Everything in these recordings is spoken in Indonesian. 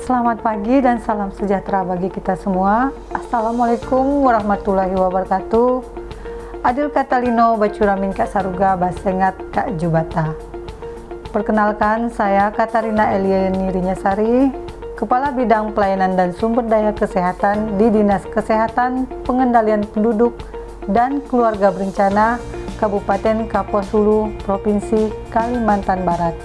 Selamat pagi dan salam sejahtera bagi kita semua. Assalamualaikum warahmatullahi wabarakatuh. Adil Katalino Bacuramin Kak Saruga Basengat Kak Jubata. Perkenalkan, saya Katarina Eliani Rinyasari, Kepala Bidang Pelayanan dan Sumber Daya Kesehatan di Dinas Kesehatan, Pengendalian Penduduk dan Keluarga Berencana Kabupaten Kapuas Hulu, Provinsi Kalimantan Barat.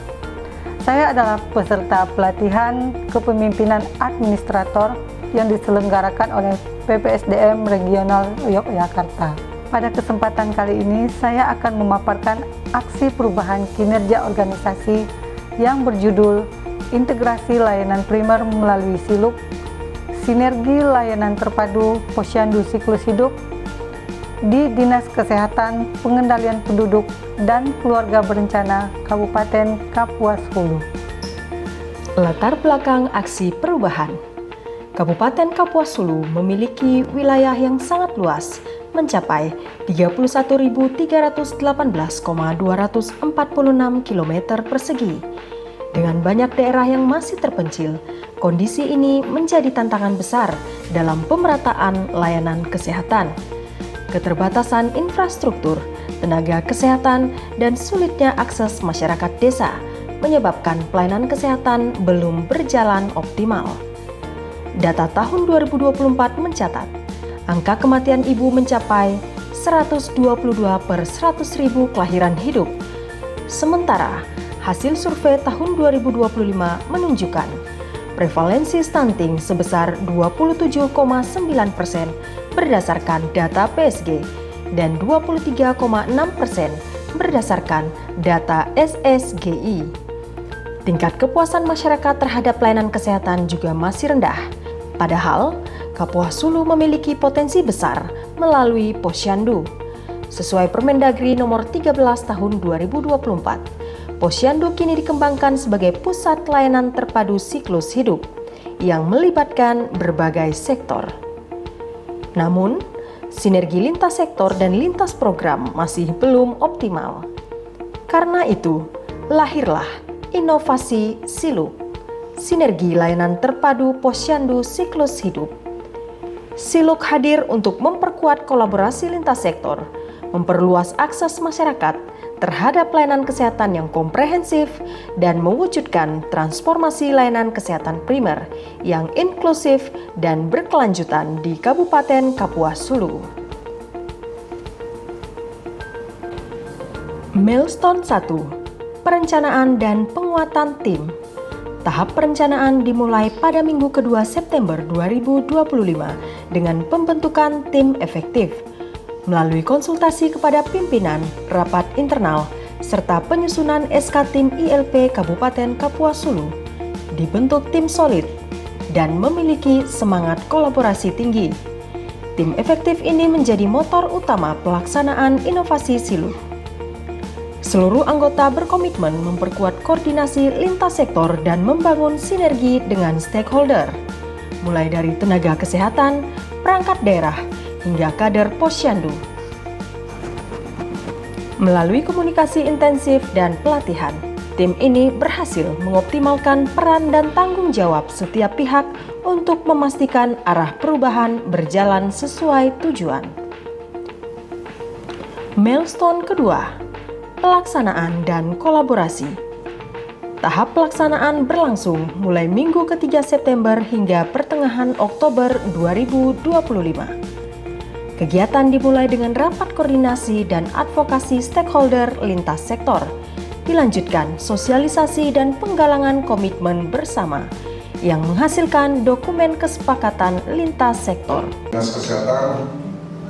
Saya adalah peserta pelatihan kepemimpinan administrator yang diselenggarakan oleh PPSDM Regional Yogyakarta. Pada kesempatan kali ini, saya akan memaparkan aksi perubahan kinerja organisasi yang berjudul Integrasi Layanan Primer melalui SILUK, Sinergi Layanan Terpadu Posyandu Siklus Hidup di Dinas Kesehatan, Pengendalian Penduduk dan Keluarga Berencana Kabupaten Kapuas Hulu. Latar belakang aksi perubahan. Kabupaten Kapuas Hulu memiliki wilayah yang sangat luas, mencapai 31.318,246 km persegi. Dengan banyak daerah yang masih terpencil, kondisi ini menjadi tantangan besar dalam pemerataan layanan kesehatan. Keterbatasan infrastruktur, tenaga kesehatan, dan sulitnya akses masyarakat desa menyebabkan pelayanan kesehatan belum berjalan optimal. Data tahun 2024 mencatat, angka kematian ibu mencapai 122 per 100.000 kelahiran hidup. Sementara, hasil survei tahun 2025 menunjukkan prevalensi stunting sebesar 27,9% berdasarkan data PSG dan 23,6% berdasarkan data SSGI. Tingkat kepuasan masyarakat terhadap pelayanan kesehatan juga masih rendah. Padahal, Kapuas Hulu memiliki potensi besar melalui Posyandu. Sesuai Permendagri nomor 13 tahun 2024, Posyandu kini dikembangkan sebagai pusat layanan terpadu siklus hidup yang melibatkan berbagai sektor. Namun, sinergi lintas sektor dan lintas program masih belum optimal. Karena itu, lahirlah inovasi SILUK, Sinergi Layanan Terpadu Posyandu Siklus Hidup. SILUK hadir untuk memperkuat kolaborasi lintas sektor, memperluas akses masyarakat terhadap pelayanan kesehatan yang komprehensif, dan mewujudkan transformasi layanan kesehatan primer yang inklusif dan berkelanjutan di Kabupaten Kapuas Hulu. Milestone 1. Perencanaan dan penguatan tim. Tahap perencanaan dimulai pada minggu kedua September 2025 dengan pembentukan tim efektif. Melalui konsultasi kepada pimpinan, rapat internal, serta penyusunan SK Tim ILP Kabupaten Kapuas Hulu, dibentuk tim solid dan memiliki semangat kolaborasi tinggi. Tim efektif ini menjadi motor utama pelaksanaan inovasi SILUK. Seluruh anggota berkomitmen memperkuat koordinasi lintas sektor dan membangun sinergi dengan stakeholder, mulai dari tenaga kesehatan, perangkat daerah, hingga kader Posyandu. Melalui komunikasi intensif dan pelatihan, tim ini berhasil mengoptimalkan peran dan tanggung jawab setiap pihak untuk memastikan arah perubahan berjalan sesuai tujuan. Milestone kedua, pelaksanaan dan kolaborasi. Tahap pelaksanaan berlangsung mulai minggu ketiga September hingga pertengahan Oktober 2025. Kegiatan dimulai dengan rapat koordinasi dan advokasi stakeholder lintas sektor, dilanjutkan sosialisasi dan penggalangan komitmen bersama yang menghasilkan dokumen kesepakatan lintas sektor. Dinas Kesehatan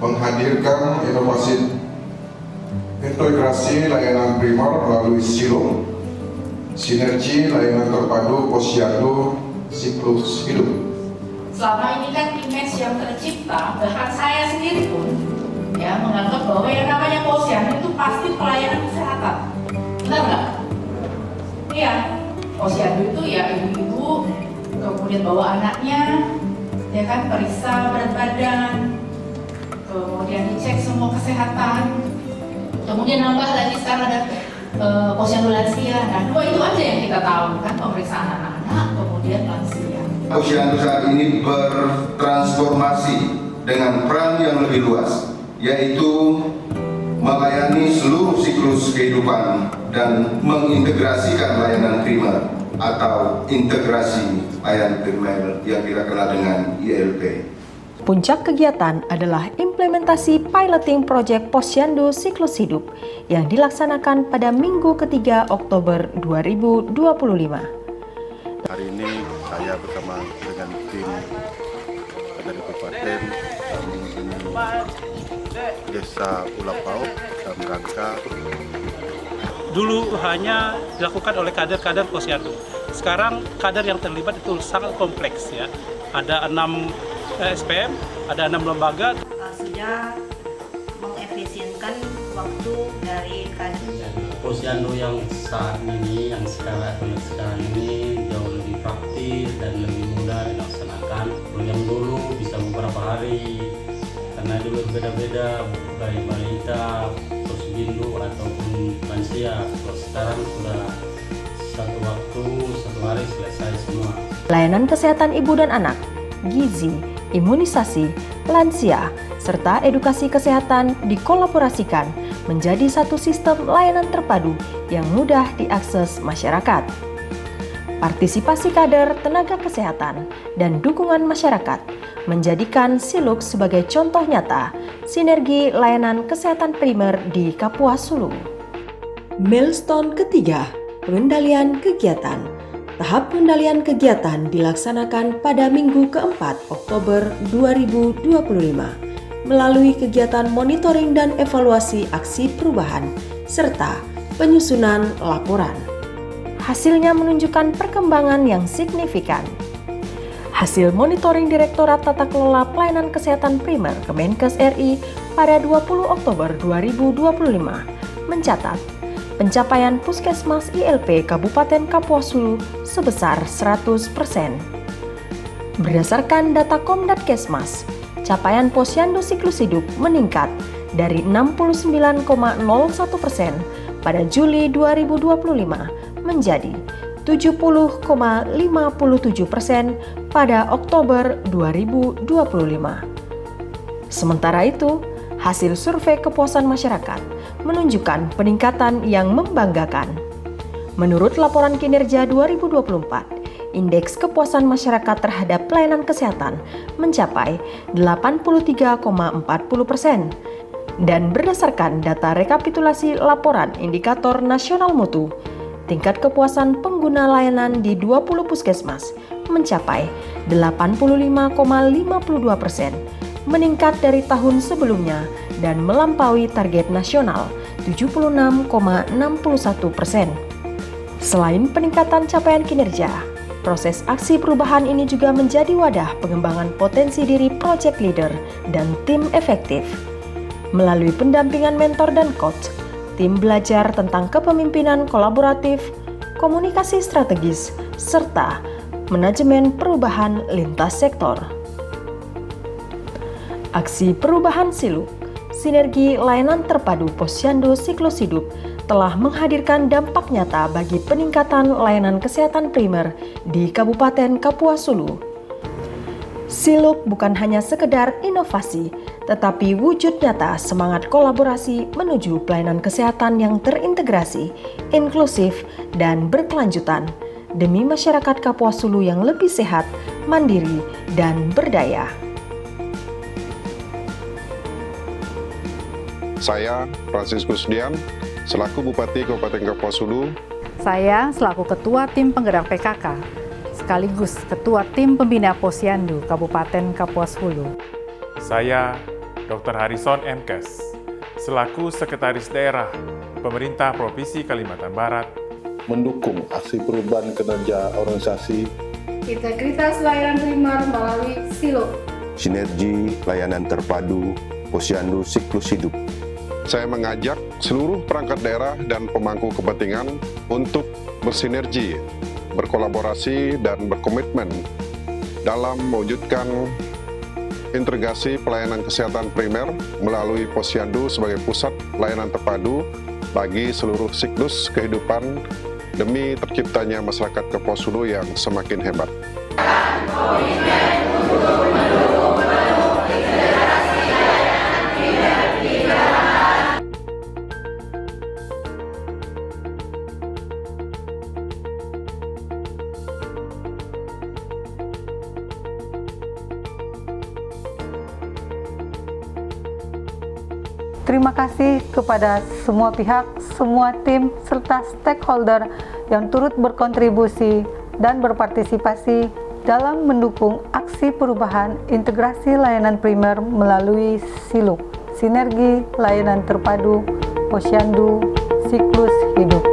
menghadirkan inovasi integrasi layanan primer melalui SILUK, Sinergi Layanan Terpadu Posyandu Siklus Hidup. Selama ini kan image yang tercipta, bahkan saya sendiri pun ya menganggap bahwa yang namanya posyandu itu pasti pelayanan kesehatan. Benar nggak? Iya, posyandu itu ya ibu-ibu kemudian bawa anaknya, ya kan, periksa berat badan, kemudian dicek semua kesehatan, kemudian nambah lagi sekarang ada posyandu lansia. Nah, dua itu aja yang kita tahu kan, pemeriksaan anak-anak, kemudian lansia. Posyandu saat ini bertransformasi dengan peran yang lebih luas, yaitu melayani seluruh siklus kehidupan dan mengintegrasikan layanan primer atau integrasi layanan primer yang kita kenal dengan ILP. Puncak kegiatan adalah implementasi piloting project Posyandu Siklus Hidup yang dilaksanakan pada Minggu ketiga Oktober 2025. Hari ini saya bersama dengan tim dari Kabupaten mengunjungi Desa Ulapau dalam rangka dulu hanya dilakukan oleh kader-kader Posyandu. Sekarang kader yang terlibat itu sangat kompleks ya. Ada 6 SPM, ada 6 lembaga. Sudah mengefisienkan waktu dari kader. Posyandu yang saat ini, yang sekarang ini jauh lebih praktis dan lebih mudah dilaksanakan. Yang dulu bisa beberapa hari, karena dulu beda-beda dari balita, posyandu ataupun lansia. Kalau sekarang sudah satu waktu, satu hari selesai semua. Layanan kesehatan ibu dan anak, gizi, imunisasi, lansia, serta edukasi kesehatan dikolaborasikan menjadi satu sistem layanan terpadu yang mudah diakses masyarakat. Partisipasi kader, tenaga kesehatan, dan dukungan masyarakat menjadikan Siluk sebagai contoh nyata sinergi layanan kesehatan primer di Kapuas Hulu. Milestone ketiga, pengendalian kegiatan. Tahap pengendalian kegiatan dilaksanakan pada Minggu keempat Oktober 2025 melalui kegiatan monitoring dan evaluasi aksi perubahan serta penyusunan laporan. Hasilnya menunjukkan perkembangan yang signifikan. Hasil monitoring Direktorat Tata Kelola Pelayanan Kesehatan Primer Kemenkes RI pada 20 Oktober 2025 mencatat pencapaian Puskesmas ILP Kabupaten Kapuas Hulu sebesar 100%. Berdasarkan data Komdatkesmas, capaian Posyandu Siklus Hidup meningkat dari 69,01% pada Juli 2025 menjadi 70,57% pada Oktober 2025. Sementara itu, hasil survei kepuasan masyarakat menunjukkan peningkatan yang membanggakan. Menurut laporan kinerja 2024, indeks kepuasan masyarakat terhadap pelayanan kesehatan mencapai 83,40%. Dan berdasarkan data rekapitulasi laporan indikator nasional mutu, tingkat kepuasan pengguna layanan di 20 puskesmas mencapai 85,52%, meningkat dari tahun sebelumnya dan melampaui target nasional 76,61%. Selain peningkatan capaian kinerja, proses aksi perubahan ini juga menjadi wadah pengembangan potensi diri project leader dan tim efektif. Melalui pendampingan mentor dan coach, tim belajar tentang kepemimpinan kolaboratif, komunikasi strategis, serta manajemen perubahan lintas sektor. Aksi perubahan Siluk, sinergi layanan terpadu Posyandu Siklus Hidup telah menghadirkan dampak nyata bagi peningkatan layanan kesehatan primer di Kabupaten Kapuas Hulu. Siluk bukan hanya sekedar inovasi, tetapi wujud nyata semangat kolaborasi menuju pelayanan kesehatan yang terintegrasi, inklusif, dan berkelanjutan demi masyarakat Kapuas Hulu yang lebih sehat, mandiri, dan berdaya. saya Franciscus Dian, selaku Bupati Kabupaten Kapuas Hulu. Saya selaku Ketua Tim Penggerak PKK, sekaligus Ketua Tim Pembina Posyandu Kabupaten Kapuas Hulu. Saya Dr. Harrison Mkes, selaku Sekretaris Daerah Pemerintah Provinsi Kalimantan Barat, mendukung aksi perubahan kinerja organisasi integritas layanan primer melalui Siluk, sinergi layanan terpadu Posyandu Siklus Hidup. Saya mengajak seluruh perangkat daerah dan pemangku kepentingan untuk bersinergi, berkolaborasi, dan berkomitmen dalam mewujudkan integrasi pelayanan kesehatan primer melalui Posyandu sebagai pusat layanan terpadu bagi seluruh siklus kehidupan demi terciptanya masyarakat Kapuas Hulu yang semakin hebat. Terima kasih kepada semua pihak, semua tim, serta stakeholder yang turut berkontribusi dan berpartisipasi dalam mendukung aksi perubahan integrasi layanan primer melalui SILUK, Sinergi Layanan Terpadu Posyandu Siklus Hidup.